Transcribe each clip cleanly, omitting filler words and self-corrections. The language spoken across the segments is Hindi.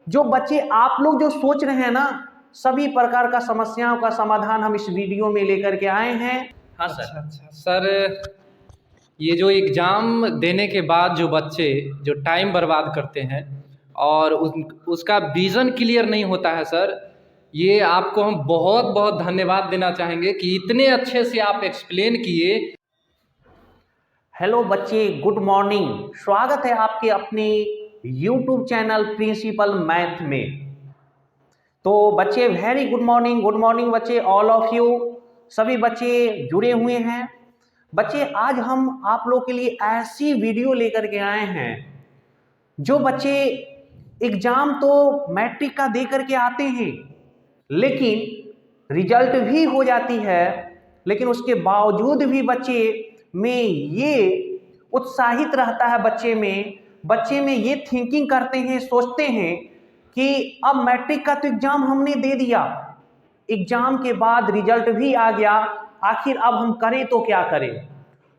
जो बच्चे आप लोग जो सोच रहे हैं ना, सभी प्रकार का समस्याओं का समाधान हम इस वीडियो में लेकर के आए हैं। हाँ सर। अच्छा सर, ये जो एग्ज़ाम देने के बाद जो बच्चे जो टाइम बर्बाद करते हैं और उसका विज़न क्लियर नहीं होता है सर, ये आपको हम बहुत बहुत धन्यवाद देना चाहेंगे कि इतने अच्छे से आप एक्सप्लेन किए। हेलो बच्चे, गुड मॉर्निंग। स्वागत है आपके अपने यूट्यूब चैनल प्रिंसिपल मैथ में। तो बच्चे वेरी गुड मॉर्निंग बच्चे, ऑल ऑफ यू। सभी बच्चे जुड़े हुए हैं। बच्चे आज हम आप लोग के लिए ऐसी वीडियो लेकर के आए हैं जो बच्चे एग्जाम तो मैट्रिक का दे करके आते हैं, लेकिन रिजल्ट भी हो जाती है, लेकिन उसके बावजूद भी बच्चे में ये उत्साहित रहता है, बच्चे में ये थिंकिंग करते हैं, सोचते हैं कि अब मैट्रिक का तो एग्जाम हमने दे दिया, एग्जाम के बाद रिजल्ट भी आ गया, आखिर अब हम करें तो क्या करें।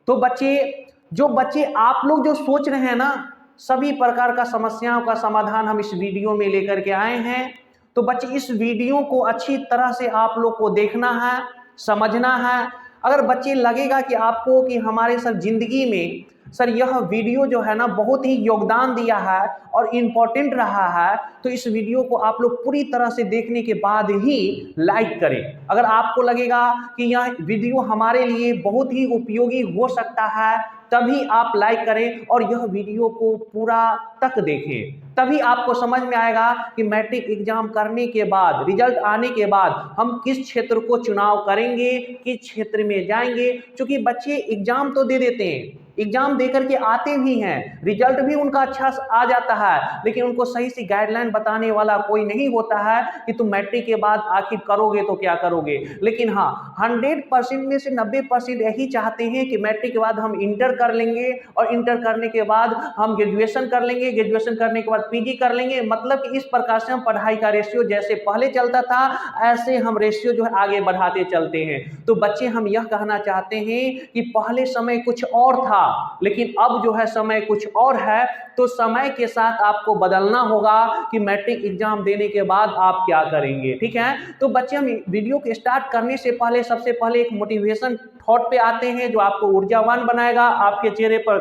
तो बच्चे आप लोग जो सोच रहे हैं ना, सभी प्रकार का समस्याओं का समाधान हम इस वीडियो में लेकर के आए हैं। तो बच्चे इस वीडियो को अच्छी तरह से आप लोग को देखना है, समझना है। अगर बच्चे लगेगा कि आपको कि हमारे सर जिंदगी में सर यह वीडियो जो है ना बहुत ही योगदान दिया है और इम्पोर्टेंट रहा है, तो इस वीडियो को आप लोग पूरी तरह से देखने के बाद ही लाइक करें। अगर आपको लगेगा कि यह वीडियो हमारे लिए बहुत ही उपयोगी हो सकता है, तभी आप लाइक करें और यह वीडियो को पूरा तक देखें। तभी आपको समझ में आएगा कि मैट्रिक एग्जाम करने के बाद, रिजल्ट आने के बाद हम किस क्षेत्र को चुनाव करेंगे, किस क्षेत्र में जाएंगे। क्योंकि बच्चे एग्जाम तो दे देते हैं, एग्जाम देकर के आते भी हैं, रिजल्ट भी उनका अच्छा आ जाता है, लेकिन उनको सही सी गाइडलाइन बताने वाला कोई नहीं होता है कि तुम मैट्रिक के बाद आखिर करोगे तो क्या करोगे। लेकिन हाँ, 100% में से 90% यही चाहते हैं कि मैट्रिक के बाद हम इंटर कर लेंगे और इंटर करने के बाद हम ग्रेजुएशन कर लेंगे, ग्रेजुएशन करने के बाद पीजी कर लेंगे। मतलब कि इस प्रकार से हम पढ़ाई का रेशियो जैसे पहले चलता था, ऐसे हम रेशियो जो है आगे बढ़ाते चलते हैं। तो बच्चे हम यह कहना चाहते हैं कि पहले समय कुछ और था, लेकिन अब जो है समय कुछ और है। तो समय के साथ आपको बदलना होगा कि मैट्रिक एग्जाम देने के बाद आप क्या करेंगे। ठीक है, तो बच्चे हम वीडियो के स्टार्ट करने से पहले सबसे पहले एक मोटिवेशन थॉट पे आते हैं जो आपको ऊर्जावान बनाएगा, आपके चेहरे पर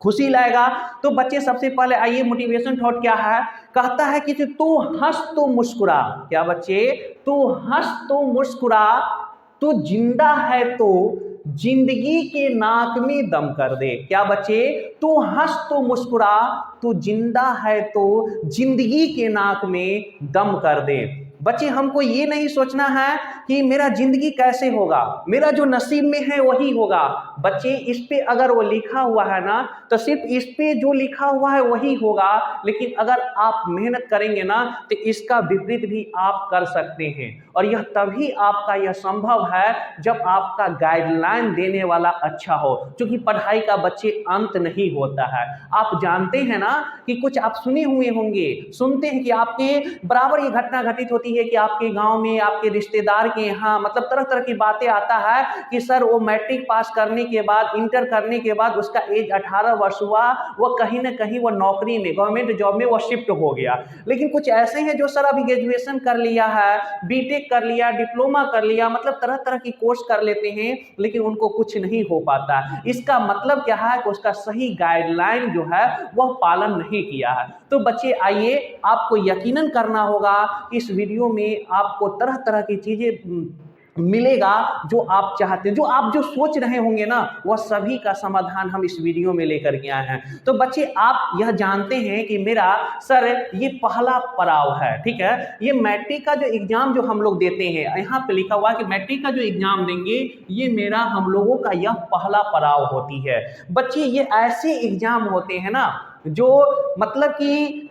खुशी लाएगा। तो बच्चे सबसे पहले आइए, मोटिवेशन थॉट क्या है, कहता है कि तू हंस तो मुस्कुरा। क्या बच्चे, तू हंस तो मुस्कुरा, तू जिंदा है तो जिंदगी के नाक में दम कर दे। क्या बच्चे, तू हंस तो मुस्कुरा, तू जिंदा है तो जिंदगी के नाक में दम कर दे। बच्चे हमको ये नहीं सोचना है कि मेरा जिंदगी कैसे होगा, मेरा जो नसीब में है वही होगा। बच्चे इस पे अगर वो लिखा हुआ है ना, तो सिर्फ इस पे जो लिखा हुआ है वही होगा, लेकिन अगर आप मेहनत करेंगे ना तो इसका विपरीत भी आप कर सकते हैं। और यह तभी आपका यह संभव है जब आपका गाइडलाइन देने वाला अच्छा हो, क्योंकि पढ़ाई का बच्चे अंत नहीं होता है। आप जानते हैं ना कि कुछ आप सुने हुए होंगे, सुनते हैं कि आपके बराबर ये घटना घटित होती है कि आपके गांव में, आपके रिश्तेदार के यहाँ, मतलब तरह तरह की बातें आता है कि सर वो मैट्रिक पास करने के बाद, इंटर करने के बाद उसका एज 18 वर्ष हुआ, वह कहीं ना कहीं वह नौकरी में, गवर्नमेंट जॉब में वह शिफ्ट हो गया। लेकिन कुछ ऐसे हैं जो सर अभी ग्रेजुएशन कर लिया है, बीटेक कर लिया, डिप्लोमा कर लिया, मतलब तरह तरह की कोर्स कर लेते हैं, लेकिन उनको कुछ नहीं हो पाता। इसका मतलब क्या है कि उसका सही गाइडलाइन जो है वह पालन नहीं किया है। तो बच्चे आइए, आपको यकीनन करना होगा कि इस वीडियो में आपको तरह तरह की चीजें मिलेगा जो आप चाहते हैं, जो आप जो सोच रहे होंगे ना, वह सभी का समाधान हम इस वीडियो में लेकर के आए हैं। तो बच्चे आप यह जानते हैं कि मेरा सर ये पहला पड़ाव है। ठीक है, ये मैट्रिक का जो एग्जाम जो हम लोग देते हैं, यहाँ पे लिखा हुआ कि मैट्रिक का जो एग्जाम देंगे ये मेरा, हम लोगों का यह पहला पड़ाव होती है। बच्चे ये ऐसे एग्जाम होते हैं ना जो मतलब कि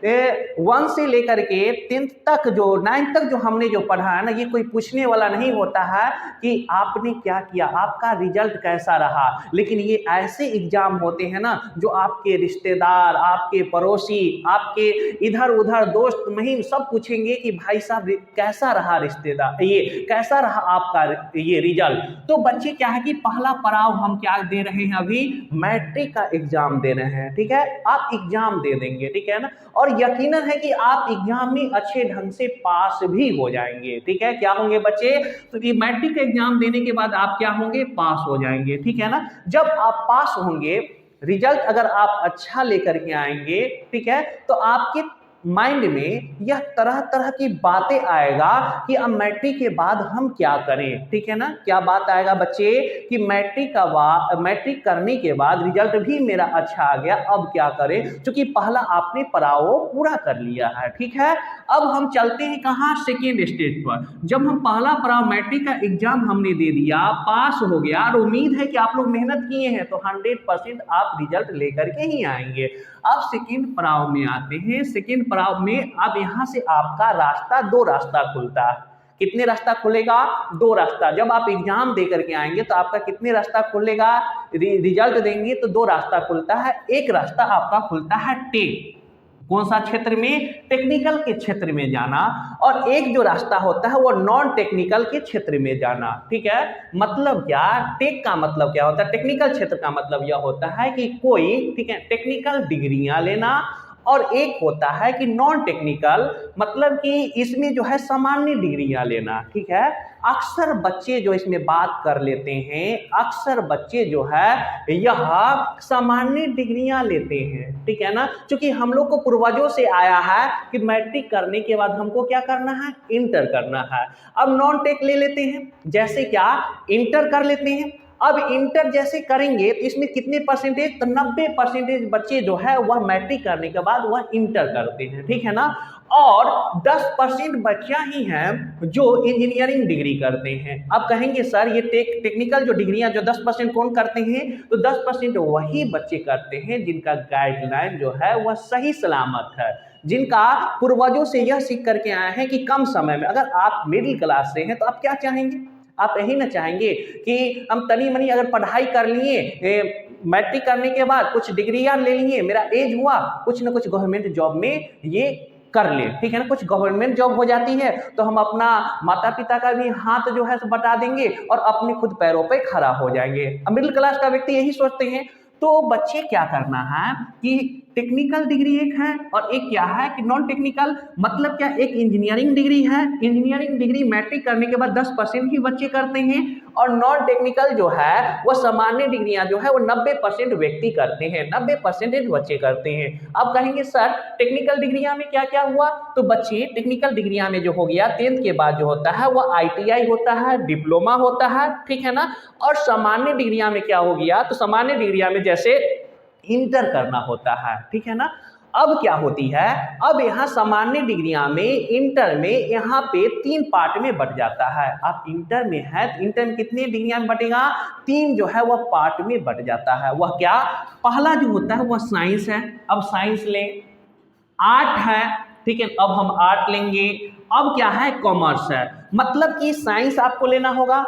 1 से लेकर के 10th तक, जो 9th तक जो हमने जो पढ़ा है ना, ये कोई पूछने वाला नहीं होता है कि आपने क्या किया, आपका रिजल्ट कैसा रहा। लेकिन ये ऐसे एग्जाम होते हैं ना जो आपके रिश्तेदार, आपके पड़ोसी, आपके इधर उधर दोस्त महिम सब पूछेंगे कि भाई साहब कैसा रहा रिश्तेदार, ये कैसा रहा आपका ये रिजल्ट। तो बच्चे क्या है कि पहला पड़ाव हम क्या दे रहे हैं, अभी मैट्रिक का एग्जाम दे रहे हैं। ठीक है, आप एग्जाम दे देंगे, ठीक है ना। और यकीनन है कि आप एग्जाम में अच्छे ढंग से पास भी हो जाएंगे, ठीक है। क्या होंगे बच्चे, तो ये मैट्रिक का एग्जाम देने के बाद आप क्या होंगे, पास हो जाएंगे, ठीक है ना। जब आप पास होंगे, रिजल्ट अगर आप अच्छा लेकर के आएंगे, ठीक है, तो आपके माइंड में यह तरह तरह की बातें आएगा कि अब मैट्रिक के बाद हम क्या करें, ठीक है ना। क्या बात आएगा बच्चे कि मैट्रिक करने के बाद रिजल्ट भी मेरा अच्छा आ गया, अब क्या करें, क्योंकि पहला आपने पड़ाव पूरा कर लिया है, ठीक है। अब हम चलते हैं कहाँ, सेकेंड स्टेज पर। जब हम पहला पड़ाव मैट्रिक का एग्जाम हमने दे दिया, पास हो गया, और उम्मीद है कि आप लोग मेहनत किए हैं तो 100% आप रिजल्ट लेकर के ही आएंगे। अब सेकेंड पड़ाव में आते हैं। सेकेंड पड़ाव में अब यहां से आपका रास्ता, दो रास्ता खुलता है। कितने रास्ता खुलेगा, दो रास्ता। जब आप एग्जाम दे करके आएंगे तो आपका कितने रास्ता खुलेगा, रिजल्ट देंगे तो दो रास्ता खुलता है। एक रास्ता आपका खुलता है टेक, कौन सा क्षेत्र में, टेक्निकल के क्षेत्र में जाना, और एक जो रास्ता होता है वो नॉन टेक्निकल के क्षेत्र में जाना, ठीक है। मतलब क्या, टेक का मतलब क्या होता है, टेक्निकल क्षेत्र का मतलब यह होता है कि कोई, ठीक है, टेक्निकल डिग्रियां लेना, और एक होता है कि नॉन टेक्निकल, मतलब कि इसमें जो है सामान्य डिग्रियां लेना, ठीक है। अक्सर बच्चे जो इसमें बात कर लेते हैं, अक्सर बच्चे जो है यह सामान्य डिग्रियां लेते हैं, ठीक है ना। क्योंकि हम लोग को पूर्वजों से आया है कि मैट्रिक करने के बाद हमको क्या करना है, इंटर करना है। अब नॉन टेक ले लेते हैं, जैसे क्या, इंटर कर लेते हैं। अब इंटर जैसे करेंगे तो इसमें कितने परसेंटेज, तो 90% बच्चे जो है वह मैट्रिक करने के बाद वह इंटर करते हैं, ठीक है ना। और 10% बच्चा ही हैं जो इंजीनियरिंग डिग्री करते हैं। अब कहेंगे सर ये टेक्निकल जो डिग्रियां जो 10% कौन करते हैं, तो 10% वही बच्चे करते हैं जिनका गाइडलाइन जो है वह सही सलामत है, जिनका पूर्वजों से यह सीख करके आए हैं कि कम समय में, अगर आप मिडिल क्लास से हैं तो आप क्या चाहेंगे, आप यही ना चाहेंगे कि हम तनी मनी अगर पढ़ाई कर लिए, मैट्रिक करने के बाद कुछ डिग्रियां ले लिए, मेरा एज हुआ, कुछ ना कुछ गवर्नमेंट जॉब में ये कर ले, ठीक है ना। कुछ गवर्नमेंट जॉब हो जाती है तो हम अपना माता पिता का भी हाथ जो है बटा देंगे और अपने खुद पैरों पे खड़ा हो जाएंगे। अब मिडिल क्लास का व्यक्ति यही सोचते हैं। तो बच्चे क्या करना है कि टेक्निकल डिग्री एक है और एक क्या है कि नॉन टेक्निकल, मतलब क्या, एक इंजीनियरिंग डिग्री है। इंजीनियरिंग डिग्री मैट्रिक करने के बाद 10% ही बच्चे करते हैं, और नॉन टेक्निकल जो है वो सामान्य डिग्रियां जो है वो 90% व्यक्ति करते हैं, 90% बच्चे करते हैं। अब कहेंगे सर टेक्निकल डिग्रियां में क्या क्या हुआ, तो बच्चे टेक्निकल डिग्रियां में जो हो गया 10th के बाद जो होता है वो ITI होता है, डिप्लोमा होता है, ठीक है ना। और सामान्य डिग्रियां में क्या हो गया, तो सामान्य डिग्रियां में जैसे इंटर करना होता है, ठीक है ना। अब क्या होती है, अब यहाँ सामान्य डिग्रियां में, इंटर में, यहाँ पे 3 पार्ट में बट जाता है। आप इंटर में है तो इंटर में कितनी डिग्रियां में बटेगा, 3 जो है वह पार्ट में बट जाता है। वह क्या, पहला जो होता है वह साइंस है, अब साइंस लें। आर्ट है, ठीक है, अब हम आर्ट लेंगे। अब क्या है, कॉमर्स है, मतलब कि साइंस आपको लेना होगा,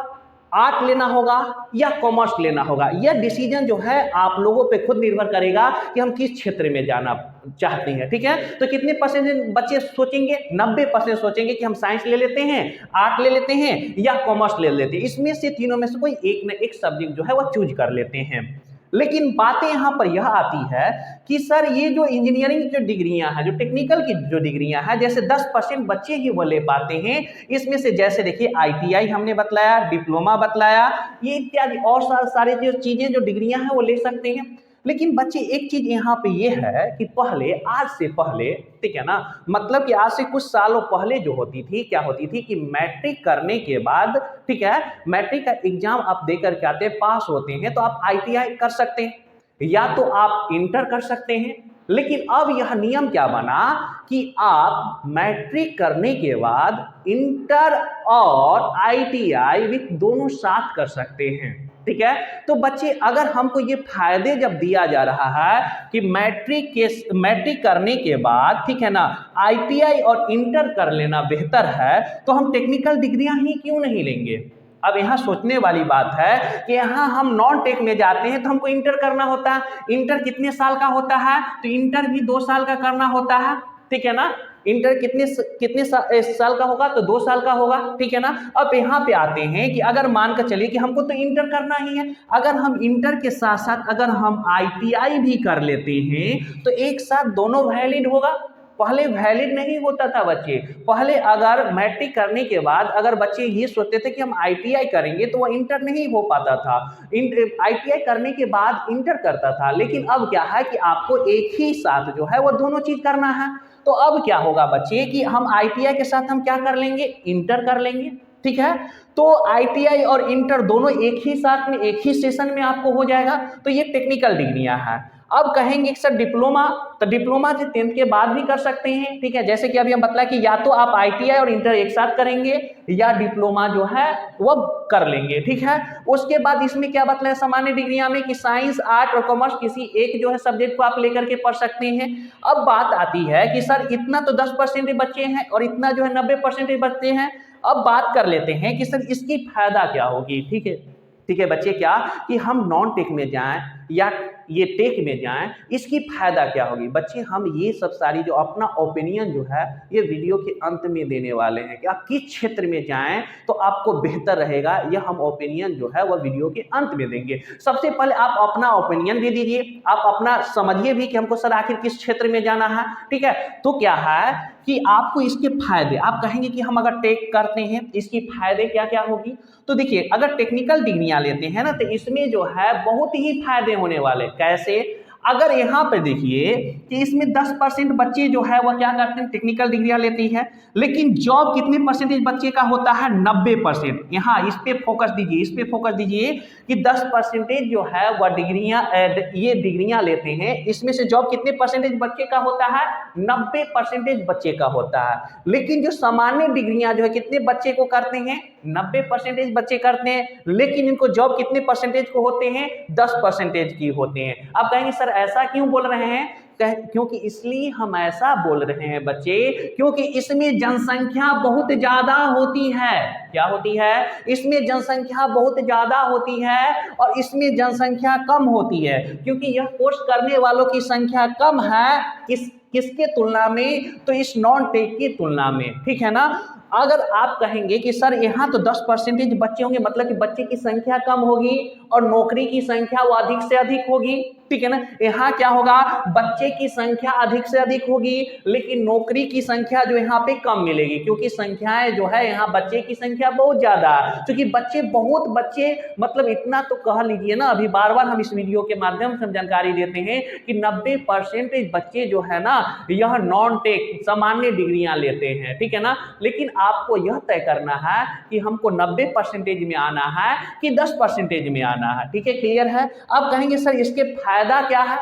आर्ट लेना होगा या कॉमर्स लेना होगा। यह डिसीजन जो है आप लोगों पे खुद निर्भर करेगा कि हम किस क्षेत्र में जाना चाहते हैं, ठीक है। तो कितने परसेंट बच्चे सोचेंगे, 90% सोचेंगे कि हम साइंस ले लेते हैं, आर्ट ले लेते हैं या कॉमर्स ले लेते हैं। इसमें से तीनों में से कोई एक ना एक सब्जेक्ट जो है वह चूज कर लेते हैं। लेकिन बातें यहाँ पर यह आती है कि सर ये जो इंजीनियरिंग की जो डिग्रियां हैं, जो टेक्निकल की जो डिग्रियां हैं, जैसे 10% बच्चे ही वो ले पाते हैं। इसमें से जैसे देखिए ITI हमने बतलाया, डिप्लोमा बतलाया, ये इत्यादि और सारी जो चीजें जो डिग्रियां हैं वो ले सकते हैं। लेकिन बच्चे एक चीज यहाँ पे ये है कि पहले, आज से पहले, ठीक है ना, मतलब कि आज से कुछ सालों पहले जो होती थी, क्या होती थी कि मैट्रिक करने के बाद, ठीक है, मैट्रिक का एग्जाम आप दे करके आते हैं, पास होते हैं तो आप ITI कर सकते हैं या तो आप इंटर कर सकते हैं। लेकिन अब यह नियम क्या बना कि आप मैट्रिक करने के बाद इंटर और ITI भी दोनों साथ कर सकते हैं, ठीक है। तो बच्चे अगर हमको ये फायदे जब दिया जा रहा है कि मैट्रिक करने के बाद, ठीक है ना, ITI और इंटर कर लेना बेहतर है, तो हम टेक्निकल डिग्रियां ही क्यों नहीं लेंगे। अब यहाँ सोचने वाली बात है कि यहाँ हम नॉन टेक में जाते हैं तो हमको इंटर करना होता है। इंटर कितने साल का होता है, तो इंटर भी 2 साल का करना होता है, ठीक है ना। इंटर कितने साल का होगा, तो 2 साल का होगा, ठीक है ना। अब यहाँ पे आते हैं कि अगर मान कर चलिए कि हमको तो इंटर करना ही है, अगर हम इंटर के साथ साथ अगर हम ITI भी कर लेते हैं तो एक साथ दोनों वैलिड होगा। पहले वैलिड नहीं होता था बच्चे, पहले अगर मैट्रिक करने के बाद अगर बच्चे ये सोचते थे कि हम ITI करेंगे तो वह इंटर नहीं हो पाता था, ITI करने के बाद इंटर करता था। लेकिन अब क्या है कि आपको एक ही साथ जो है वो दोनों चीज करना है। तो अब क्या होगा बच्चे कि हम ITI के साथ हम क्या कर लेंगे, इंटर कर लेंगे, ठीक है। तो ITI और इंटर दोनों एक ही साथ में एक ही सेशन में आपको हो जाएगा। तो ये टेक्निकल डिग्रियां हैं। अब कहेंगे कि सर डिप्लोमा, तो डिप्लोमा से 10th के बाद भी कर सकते हैं, ठीक है। जैसे कि अभी हम बतला कि या तो आप ITI और इंटर एक साथ करेंगे या डिप्लोमा जो है वो कर लेंगे, ठीक है। उसके बाद इसमें क्या बतलाया सामान्य डिग्रियां में कि साइंस, आर्ट और कॉमर्स किसी एक जो है सब्जेक्ट को आप लेकर के पढ़ सकते हैं। अब बात आती है कि सर इतना तो 10% बच्चे हैं और इतना जो है 90% बच्चे हैं। अब बात कर लेते हैं कि सर इसकी फायदा क्या होगी, ठीक है। ठीक है बच्चे, क्या कि हम नॉन टेक में जाएं या ये टेक में जाएं, इसकी फायदा क्या होगी बच्चे। हम ये सब सारी जो अपना ओपिनियन जो है ये वीडियो के अंत में देने वाले हैं कि आप किस क्षेत्र में जाएं तो आपको बेहतर रहेगा, यह हम ओपिनियन जो है वह वीडियो के अंत में देंगे। सबसे पहले आप अपना ओपिनियन भी दीजिए, आप अपना समझिए भी कि हमको सर आखिर किस क्षेत्र में जाना है, ठीक है। तो क्या है कि आपको इसके फायदे, आप कहेंगे कि हम अगर टेक करते हैं इसकी फायदे क्या क्या होगी। तो देखिए अगर टेक्निकल डिग्रियां लेते हैं ना तो इसमें जो है बहुत ही फायदे होने वाले। कैसे, अगर यहाँ पे देखिए कि इसमें 10% बच्चे जो है वह क्या करते हैं, टेक्निकल डिग्रियां लेती है, लेकिन जॉब कितने परसेंटेज बच्चे का होता है, 90%। यहाँ इस पे फोकस दीजिए, इस पे फोकस दीजिए कि 10% जो है वह डिग्रियां, ये डिग्रियां लेते हैं, इसमें से जॉब कितने परसेंटेज बच्चे का होता है, 90% बच्चे का होता है। लेकिन जो सामान्य डिग्रियां जो है कितने बच्चे को करते हैं, 90% बच्चे करते हैं, लेकिन इनको जॉब कितने परसेंटेज को होते हैं, 10% की होते हैं। आप कहेंगे सर ऐसा क्यों बोल रहे हैं, क्योंकि इसलिए हम ऐसा बोल रहे हैं बच्चे क्योंकि इसमें जनसंख्या बहुत ज्यादा होती है। क्या होती है, इसमें जनसंख्या बहुत ज्यादा होती है और इसमें जनसंख्या कम होती है, क्योंकि यह कोर्स करने वालों की संख्या कम है किसके तुलना में, तो इस नॉन टेक की तुलना में, ठीक है ना। अगर आप कहेंगे कि सर यहाँ तो 10% बच्चे होंगे, मतलब कि बच्चे की संख्या कम होगी और नौकरी की संख्या वो अधिक से अधिक होगी, ठीक है ना। यहाँ क्या होगा, बच्चे की संख्या अधिक से अधिक होगी लेकिन नौकरी की संख्या जो यहाँ पे कम मिलेगी, क्योंकि संख्याएं जो है यहाँ बच्चे की संख्या बहुत ज्यादा है। क्योंकि बच्चे मतलब इतना तो कह लीजिए ना, अभी बार बार हम इस वीडियो के माध्यम से हम जानकारी देते हैं कि 90% बच्चे जो है ना यह नॉन टेक सामान्य डिग्रियां लेते हैं, ठीक है ना। लेकिन आपको यह तय करना है कि हमको 90% में आना है कि 10% में आना है, ठीक है, क्लियर है। अब कहेंगे सर इसके फायदा क्या है,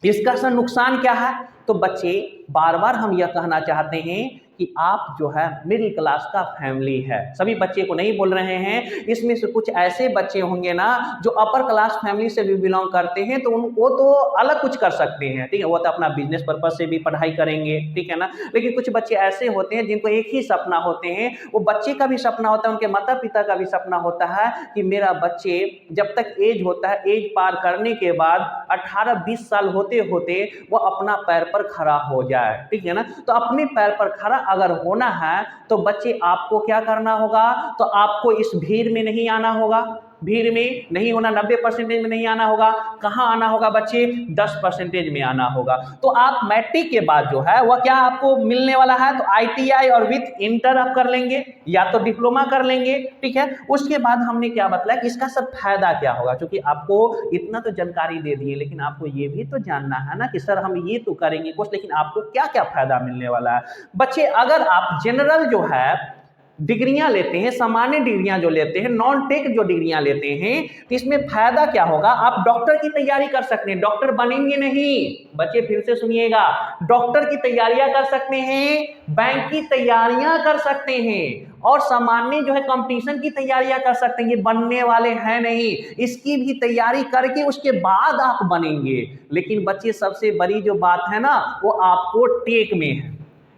इसका सर नुकसान क्या है। तो बच्चे बार बार हम यह कहना चाहते हैं कि आप जो है मिडिल क्लास का फैमिली है, सभी बच्चे को नहीं बोल रहे हैं, इसमें से कुछ ऐसे बच्चे होंगे ना जो अपर क्लास फैमिली से भी बिलोंग करते हैं, तो वो तो अलग कुछ कर सकते हैं, ठीक है, वो तो अपना बिजनेस पर्पज से भी पढ़ाई करेंगे, ठीक है ना। लेकिन कुछ बच्चे ऐसे होते हैं जिनको एक ही सपना होते हैं, वो बच्चे का भी सपना होता है, उनके माता पिता का भी सपना होता है कि मेरा बच्चे जब तक एज होता है, एज पार करने के बाद 18-20 साल होते होते वो अपना पैर पर खड़ा हो जाए, ठीक है ना। तो अपने पैर पर खड़ा अगर होना है तो बच्चे आपको क्या करना होगा, तो आपको इस भीड़ में नहीं आना होगा, भीड़ में नहीं होना, 90% में नहीं आना होगा, कहां आना होगा बच्चे, 10% में आना होगा। तो आप मैट्रिक के बाद जो है वह क्या आपको मिलने वाला है, तो ITI और विथ इंटर आप कर लेंगे या तो डिप्लोमा कर लेंगे, ठीक है। उसके बाद हमने क्या बताया कि इसका सब फायदा क्या होगा, क्योंकि आपको इतना तो जानकारी दे दिए, लेकिन आपको ये भी तो जानना है ना कि सर हम ये तो करेंगे कुछ, लेकिन आपको क्या क्या फायदा मिलने वाला है। बच्चे अगर आप जनरल जो है डिग्रियां लेते हैं, सामान्य डिग्रियां जो लेते हैं, नॉन टेक जो डिग्रियां लेते हैं, तो इसमें फायदा क्या होगा, आप डॉक्टर की तैयारी कर सकते हैं, डॉक्टर बनेंगे नहीं बच्चे, फिर से सुनिएगा, डॉक्टर की तैयारियां कर सकते हैं, बैंक की तैयारियां कर सकते हैं और सामान्य जो है कंपटीशन की तैयारियां कर सकते हैं। ये बनने वाले हैं नहीं, इसकी भी तैयारी करके उसके बाद आप बनेंगे। लेकिन बच्चे सबसे बड़ी जो बात है ना वो आपको टेक में है,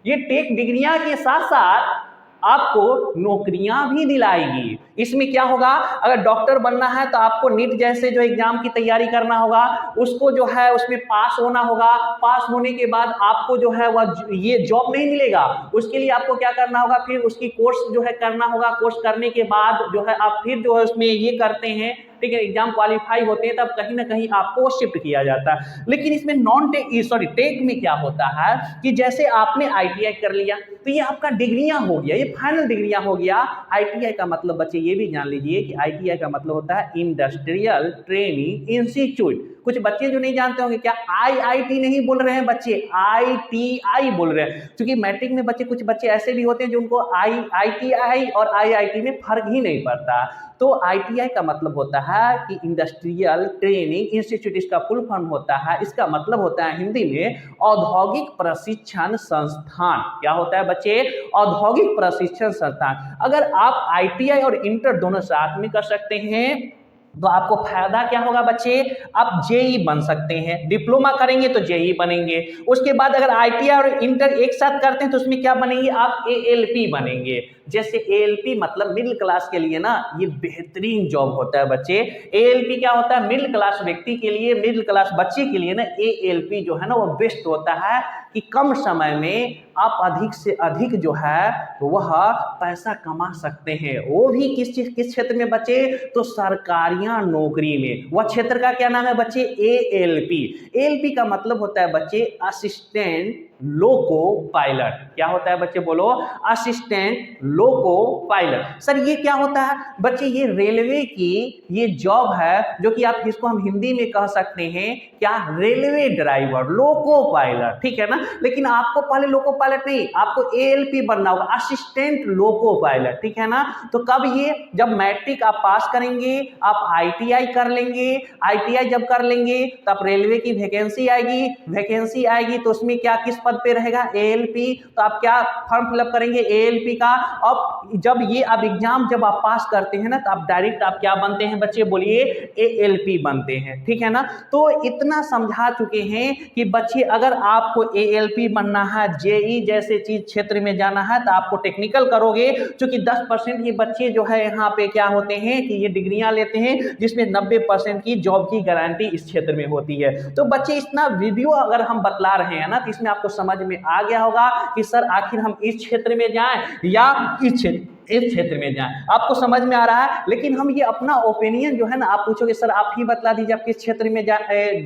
ये टेक डिग्रियां के साथ साथ आपको नौकरियां भी दिलाएगी। इसमें क्या होगा, अगर डॉक्टर बनना है तो आपको नीट जैसे जो एग्जाम की तैयारी करना होगा, उसको जो है उसमें पास होना होगा। पास होने के बाद आपको जो है वह ये जॉब नहीं मिलेगा, उसके लिए आपको क्या करना होगा, फिर उसकी कोर्स जो है करना होगा। कोर्स करने के बाद जो है आप फिर जो है उसमें ये करते हैं, ठीक है, एग्जाम क्वालिफाई होते हैं, तब कहीं ना कहीं आपको शिफ्ट किया जाता है। लेकिन इसमें नॉन टेक टेक में क्या होता है कि जैसे आपने आईटीआई कर लिया तो ये आपका डिग्रियां हो गया, ये फाइनल डिग्रियां हो गया। आईटीआई का मतलब बच्चे ये भी जान लीजिए कि आईटीआई का मतलब होता है इंडस्ट्रियल ट्रेनिंग इंस्टीट्यूट। कुछ बच्चे जो नहीं जानते होंगे, क्या आईआईटी नहीं बोल रहे हैं बच्चे, आईटीआई बोल रहे हैं, क्योंकि मैट्रिक में बच्चे कुछ बच्चे ऐसे भी होते हैं जो उनको आईटीआई और आईआईटी में फर्क ही नहीं पड़ता। तो आईटीआई का मतलब होता है कि इंडस्ट्रियल ट्रेनिंग इंस्टीट्यूट, इसका फुल फॉर्म होता है, इसका मतलब होता है हिंदी में औद्योगिक प्रशिक्षण संस्थान। क्या होता है बच्चे, औद्योगिक प्रशिक्षण संस्थान। अगर आप आईटीआई और इंटर दोनों साथ में कर सकते हैं तो आपको फायदा क्या होगा बच्चे, आप जेई बन सकते हैं। डिप्लोमा करेंगे तो जेई बनेंगे, उसके बाद अगर आईटीआई और इंटर एक साथ करते हैं तो उसमें क्या बनेंगे, आप एएलपी बनेंगे। जैसे एएलपी मतलब मिडिल क्लास के लिए ना ये बेहतरीन जॉब होता है बच्चे। एएलपी क्या होता है, मिडिल क्लास व्यक्ति के लिए, मिडिल क्लास बच्चे के लिए ना एएलपी जो है ना वो बेस्ट होता है कि कम समय में आप अधिक से अधिक जो है वह पैसा कमा सकते हैं। वो भी किस क्षेत्र में बच्चे, तो सरकारियां नौकरी में। वह क्षेत्र का क्या नाम है बच्चे, एएलपी। एएलपी का मतलब होता है बच्चे असिस्टेंट लोको पायलट। क्या होता है बच्चे बोलो, असिस्टेंट लोको पायलट। सर ये क्या होता है बच्चे, ये रेलवे की ये जॉब है जो कि आप इसको हम हिंदी में कह सकते हैं क्या, रेलवे ड्राइवर, लोको पायलट, ठीक है ना। लेकिन आपको पहले लोको पायलट नहीं, आपको एएलपी बनना होगा, असिस्टेंट लोको पायलट, ठीक है ना। तो कब ये, जब मैट्रिक आप पास करेंगे, आप आईटीआई कर लेंगे। आईटीआई जब कर लेंगे तो आप रेलवे की वैकेंसी आएगी, वैकेंसी आएगी तो उसमें क्या किस पद पे रहेगा, एएलपी। तो आप क्या फॉर्म फिलअप करेंगे एएलपी का। अब जब ये आप एग्जाम जब आप पास करते हैं ना तो आप डायरेक्ट आप क्या बनते हैं बच्चे, बोलिए एएलपी बनते हैं, ठीक है ना। तो इतना समझा चुके हैं कि बच्चे अगर आपको एएलपी बनना है, जेई जैसे चीज क्षेत्र में जाना है तो आपको टेक्निकल करोगे, क्योंकि 10% ये बच्चे जो है यहाँ पे क्या होते हैं कि ये डिग्रियां लेते हैं जिसमें 90% की जॉब की गारंटी इस क्षेत्र में होती है। तो बच्चे इतना वीडियो अगर हम बतला रहे हैं ना तो इसमें आपको समझ में आ गया होगा कि सर आखिर हम इस क्षेत्र में जाएं या इस क्षेत्र में जाएं, आपको समझ में आ रहा है। लेकिन हम ये अपना ओपिनियन जो है ना, आप पूछोगे सर आप ही बतला दीजिए आप किस क्षेत्र में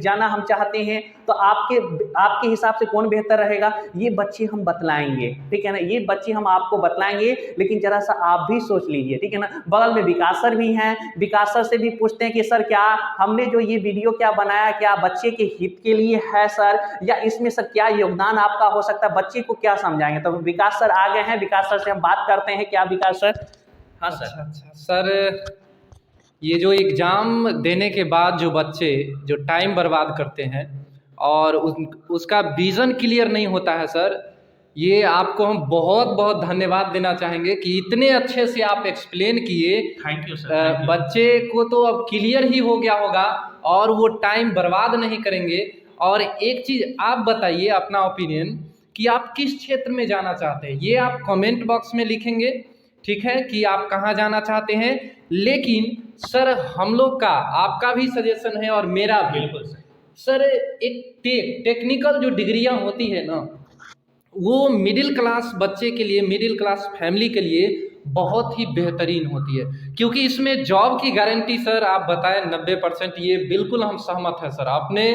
जाना हम चाहते हैं, तो आपके हिसाब से कौन बेहतर रहेगा, ये बच्चे हम बतलाएंगे, ठीक है ना, ये बच्चे हम आपको बतलाएंगे। लेकिन जरा सा आप भी सोच लीजिए, ठीक है ना। बगल में विकास सर भी हैं, विकास सर से भी पूछते हैं कि सर क्या हमने जो ये वीडियो क्या बनाया, क्या बच्चे के हित के लिए है सर, या इसमें सर क्या योगदान आपका हो सकता है, बच्चे को क्या समझाएंगे। तो विकास सर आ गए हैं, विकास सर से हम बात करते हैं। क्या विकास सर? हाँ सर। अच्छा सर, ये जो एग्ज़ाम देने के बाद जो बच्चे जो टाइम बर्बाद करते हैं और उसका विज़न क्लियर नहीं होता है सर, ये आपको हम बहुत बहुत धन्यवाद देना चाहेंगे कि इतने अच्छे से आप एक्सप्लेन किए। Thank you sir. बच्चे को तो अब क्लियर ही हो गया होगा और वो टाइम बर्बाद नहीं करेंगे। और एक चीज़ आप बताइए अपना ओपिनियन कि आप किस क्षेत्र में जाना चाहते हैं, ये आप कमेंट बॉक्स में लिखेंगे, ठीक है, कि आप कहाँ जाना चाहते हैं। लेकिन सर हम लोग का आपका भी सजेशन है और मेरा भी। बिल्कुल सर एक टेक्निकल जो डिग्रियां होती है ना, वो मिडिल क्लास बच्चे के लिए, मिडिल क्लास फैमिली के लिए बहुत ही बेहतरीन होती है, क्योंकि इसमें जॉब की गारंटी सर आप बताएं 90%, ये बिल्कुल हम सहमत हैं सर। आपने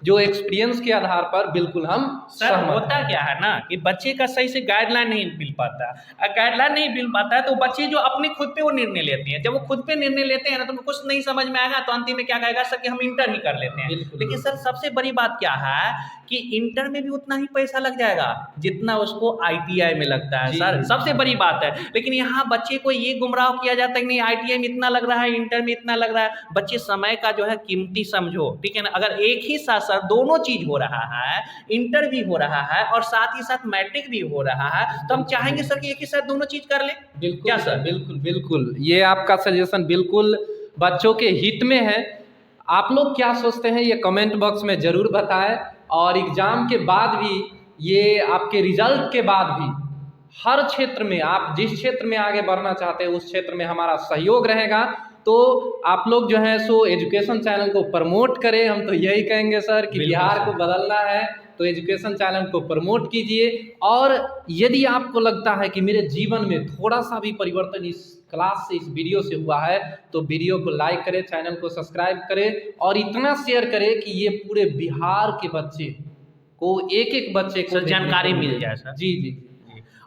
जो एक्सपीरियंस के आधार पर बिल्कुल हम सर होता क्या है ना कि बच्चे का सही से गाइडलाइन नहीं मिल पाता। गाइडलाइन नहीं मिल पाता है तो बच्चे जो अपने खुद पे वो निर्णय लेते हैं। जब वो खुद पे निर्णय लेते हैं ना तो उनको कुछ नहीं समझ में आएगा तो अंतिम में क्या कहेगा सर कि हम इंटर ही कर लेते हैं। लेकिन सर सबसे बड़ी बात क्या है कि इंटर में भी उतना ही पैसा लग जाएगा जितना उसको आईटीआई में लगता है सर, सबसे बड़ी बात है। लेकिन यहाँ बच्चे को ये गुमराह किया जाता है कि नहीं आईटीआई में इतना लग रहा है, इंटर में इतना लग रहा है। बच्चे समय का जो है कीमती समझो, ठीक है ना। अगर एक ही साथ सर दोनों चीज हो रहा है, इंटर भी हो रहा है और साथ ही साथ मैट्रिक भी हो रहा है, तो हम चाहेंगे सर कि एक ही साथ दोनों चीज कर ले। बिल्कुल क्या सर? बिल्कुल बिल्कुल, ये आपका सजेशन बिल्कुल बच्चों के हित में है। आप लोग क्या सोचते हैं ये कमेंट बॉक्स में ज़रूर बताएं। और एग्ज़ाम के बाद भी, ये आपके रिजल्ट के बाद भी हर क्षेत्र में आप जिस क्षेत्र में आगे बढ़ना चाहते हैं उस क्षेत्र में हमारा सहयोग रहेगा। तो आप लोग जो है सो एजुकेशन चैनल को प्रमोट करें, हम तो यही कहेंगे सर कि बिहार को बदलना है तो एजुकेशन चैनल को प्रमोट कीजिए। और यदि आपको लगता है कि मेरे जीवन में थोड़ा सा भी परिवर्तन इस क्लास से, इस वीडियो से हुआ है, तो वीडियो को लाइक करें, चैनल को सब्सक्राइब करें और इतना शेयर करें कि ये पूरे बिहार के बच्चे को, एक एक बच्चे को जानकारी मिल जाए सर। जी जी।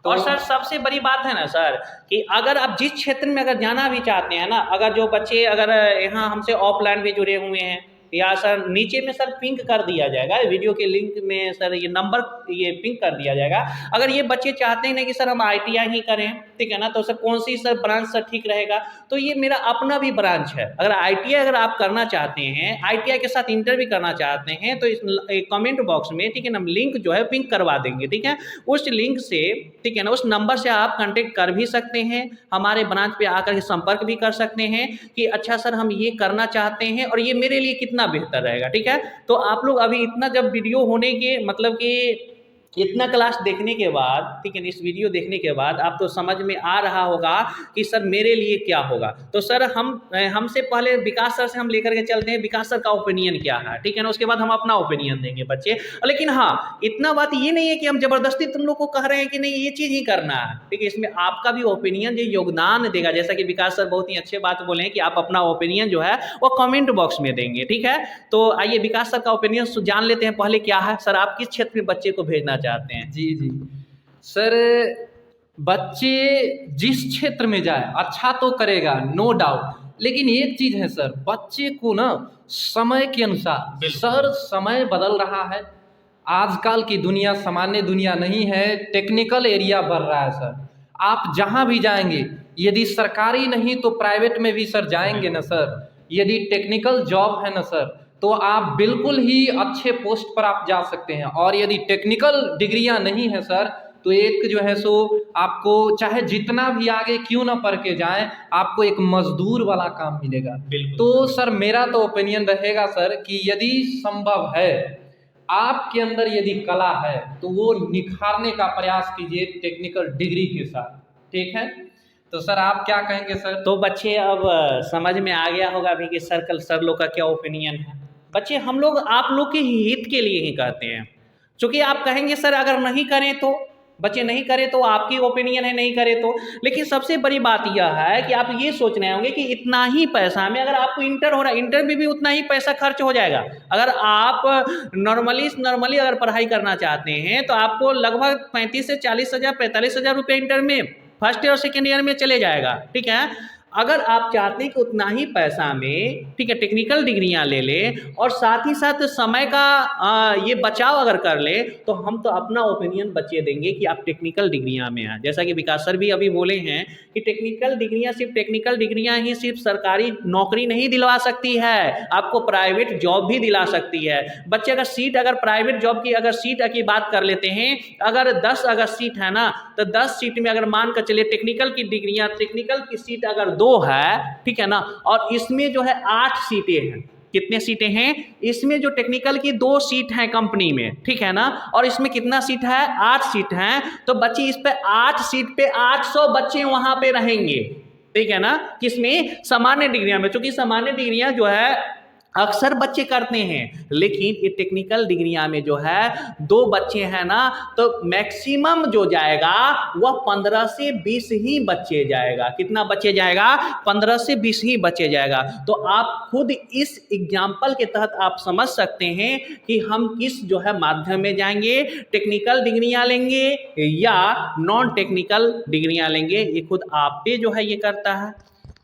तो और सर सबसे बड़ी बात है ना सर कि अगर आप जिस क्षेत्र में अगर जाना भी चाहते हैं ना, अगर जो बच्चे अगर यहाँ हमसे ऑफलाइन भी जुड़े हुए हैं, या सर नीचे में सर पिंक कर दिया जाएगा वीडियो के लिंक में, सर ये नंबर ये पिंक कर दिया जाएगा। अगर ये बच्चे चाहते हैं ना कि सर हम ITI ही करें, ठीक है ना, तो सर कौन सी सर ब्रांच सर ठीक रहेगा, तो ये मेरा अपना भी ब्रांच है। अगर ITI अगर आप करना चाहते हैं, ITI के साथ इंटर भी करना चाहते हैं, तो इस कमेंट बॉक्स में, ठीक है ना, लिंक जो है पिंक करवा देंगे, ठीक है। उस लिंक से, ठीक है ना, उस नंबर से आप कांटेक्ट कर भी सकते हैं, हमारे ब्रांच पे आकर के संपर्क भी कर सकते हैं कि अच्छा सर हम ये करना चाहते हैं और ये मेरे लिए कितना बेहतर रहेगा, ठीक है। तो आप लोग अभी इतना जब वीडियो होने के मतलब कि इतना क्लास देखने के बाद, ठीक है, इस वीडियो देखने के बाद आप तो समझ में आ रहा होगा कि सर मेरे लिए क्या होगा। तो सर हमसे पहले विकास सर से हम लेकर के चलते हैं, विकास सर का ओपिनियन क्या है, ठीक है ना, उसके बाद हम अपना ओपिनियन देंगे बच्चे। लेकिन हाँ, इतना बात ये नहीं है कि हम जबरदस्ती तुम लोग को कह रहे हैं कि नहीं ये चीज़ ही करना है, ठीक है। इसमें आपका भी ओपिनियन जो योगदान देगा, जैसा कि विकास सर बहुत ही अच्छे बात बोले हैं कि आप अपना ओपिनियन जो है वो कमेंट बॉक्स में देंगे, ठीक है। तो आइए विकास सर का ओपिनियन जान लेते हैं पहले क्या है। सर आप किस क्षेत्र में बच्चे को भेजना चाहते हैं? जी जी सर, बच्चे जिस क्षेत्र में जाए अच्छा तो करेगा, नो डाउट, लेकिन एक चीज है सर, बच्चे को ना समय के अनुसार, सर समय बदल रहा है, आजकल की दुनिया सामान्य दुनिया नहीं है, टेक्निकल एरिया बढ़ रहा है सर। आप जहां भी जाएंगे, यदि सरकारी नहीं तो प्राइवेट में भी सर जाएंगे ना सर, यदि टेक्निकल जॉब है ना सर, तो आप बिल्कुल ही अच्छे पोस्ट पर आप जा सकते हैं। और यदि टेक्निकल डिग्रियां नहीं है सर, तो एक जो है सो आपको चाहे जितना भी आगे क्यों ना पढ़ के जाएं, आपको एक मजदूर वाला काम मिलेगा। तो सर मेरा तो ओपिनियन रहेगा सर कि यदि संभव है, आपके अंदर यदि कला है तो वो निखारने का प्रयास कीजिए टेक्निकल डिग्री के साथ, ठीक है। तो सर आप क्या कहेंगे सर? तो बच्चे अब समझ में आ गया होगा अभी कि सर लोग का क्या ओपिनियन है। बच्चे हम लोग आप लोग के हित के लिए ही कहते हैं, क्योंकि आप कहेंगे सर अगर नहीं करें तो, बच्चे नहीं करें तो आपकी ओपिनियन है, नहीं करें तो। लेकिन सबसे बड़ी बात यह है कि आप ये सोच रहे होंगे कि इतना ही पैसा में अगर आपको इंटर हो रहा है, इंटर में भी उतना ही पैसा खर्च हो जाएगा। अगर आप नॉर्मली अगर पढ़ाई करना चाहते हैं तो आपको लगभग 35 से 40 हज़ार 45 हज़ार रुपये इंटर में फर्स्ट ईयर और सेकेंड ईयर में चले जाएगा, ठीक है। अगर आप चाहते हैं कि उतना ही पैसा में, ठीक है, टेक्निकल डिग्रियां ले लें और साथ ही साथ समय का ये बचाव अगर कर ले, तो हम तो अपना ओपिनियन बच्चे देंगे कि आप टेक्निकल डिग्रियां में हैं। जैसा कि विकास सर भी अभी बोले हैं कि टेक्निकल डिग्रियां, सिर्फ टेक्निकल डिग्रियां ही सिर्फ सरकारी नौकरी नहीं दिलवा सकती है, आपको प्राइवेट जॉब भी दिला सकती है। बच्चे अगर सीट, अगर प्राइवेट जॉब की अगर सीट की बात कर लेते हैं, अगर 10 अगर सीट है ना, तो 10 सीट में अगर मान कर चलिए टेक्निकल की डिग्रियां, टेक्निकल की सीट अगर 2 है, ठीक है ना, और इसमें जो है 8 सीटें हैं। कितने सीटें हैं इसमें? जो टेक्निकल की 2 सीट हैं कंपनी में, ठीक है ना, और इसमें कितना सीट है? 8 सीट हैं। तो बच्चे इस पे 8 सीट पे 800 बच्चे वहां पे रहेंगे, ठीक है ना, किसमें? सामान्य डिग्रियां में। क्योंकि सामान्य डिग्रियां जो है अक्सर बच्चे करते हैं, लेकिन ये टेक्निकल डिग्रियां में जो है 2 बच्चे हैं ना, तो मैक्सिमम जो जाएगा वह 15 से 20 ही बच्चे जाएगा। कितना बच्चे जाएगा? 15 से 20 ही बच्चे जाएगा। तो आप खुद इस एग्जाम्पल के तहत आप समझ सकते हैं कि हम किस जो है माध्यम में जाएंगे, टेक्निकल डिग्रियां लेंगे या नॉन टेक्निकल डिग्रियां लेंगे, ये खुद आप पे जो है ये करता है।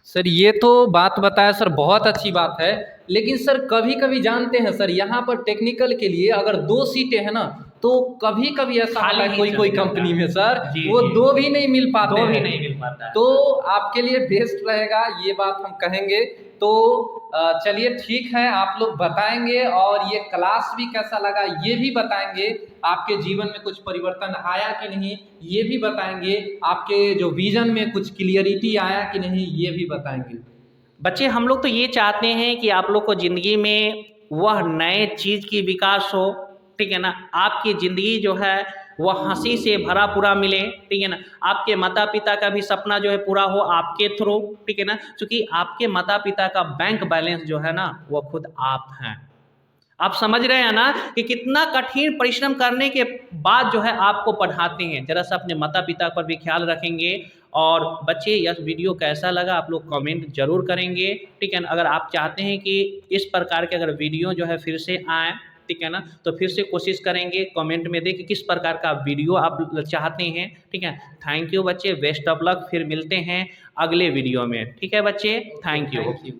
सर ये तो बात बताया सर, बहुत अच्छी बात है, लेकिन सर कभी कभी जानते हैं सर, यहाँ पर टेक्निकल के लिए अगर 2 सीटें हैं ना, तो कभी कभी ऐसा होता है कोई कंपनी में सर वो 2 भी नहीं मिल पाते हैं, 2 भी नहीं मिल पाता है। तो आपके लिए बेस्ट रहेगा, ये बात हम कहेंगे। तो चलिए ठीक है, आप लोग बताएंगे और ये क्लास भी कैसा लगा ये भी बताएंगे, आपके जीवन में कुछ परिवर्तन आया कि नहीं ये भी बताएंगे, आपके जो विजन में कुछ क्लियरिटी आया कि नहीं ये भी बताएंगे। बच्चे हम लोग तो ये चाहते हैं कि आप लोग को ज़िंदगी में वह नए चीज़ की विकास हो, ठीक है ना, आपकी ज़िंदगी जो है वह हंसी से भरा पूरा मिले, ठीक है ना। आपके माता पिता का भी सपना जो है पूरा हो आपके थ्रू, ठीक है ना, क्योंकि आपके माता पिता का बैंक बैलेंस जो है ना वो खुद आप हैं। आप समझ रहे हैं ना कि कितना कठिन परिश्रम करने के बाद जो है आपको पढ़ाते हैं। जरा सा अपने माता पिता पर भी ख्याल रखेंगे। और बच्चे यह वीडियो कैसा लगा आप लोग कमेंट जरूर करेंगे, ठीक है ना। अगर आप चाहते हैं कि इस प्रकार के अगर वीडियो जो है फिर से आए, ठीक है ना, तो फिर से कोशिश करेंगे, कमेंट में दें कि किस प्रकार का वीडियो आप चाहते हैं, ठीक है। थैंक यू बच्चे, बेस्ट ऑफ लक, फिर मिलते हैं अगले वीडियो में, ठीक है बच्चे, थैंक यू। Thank you.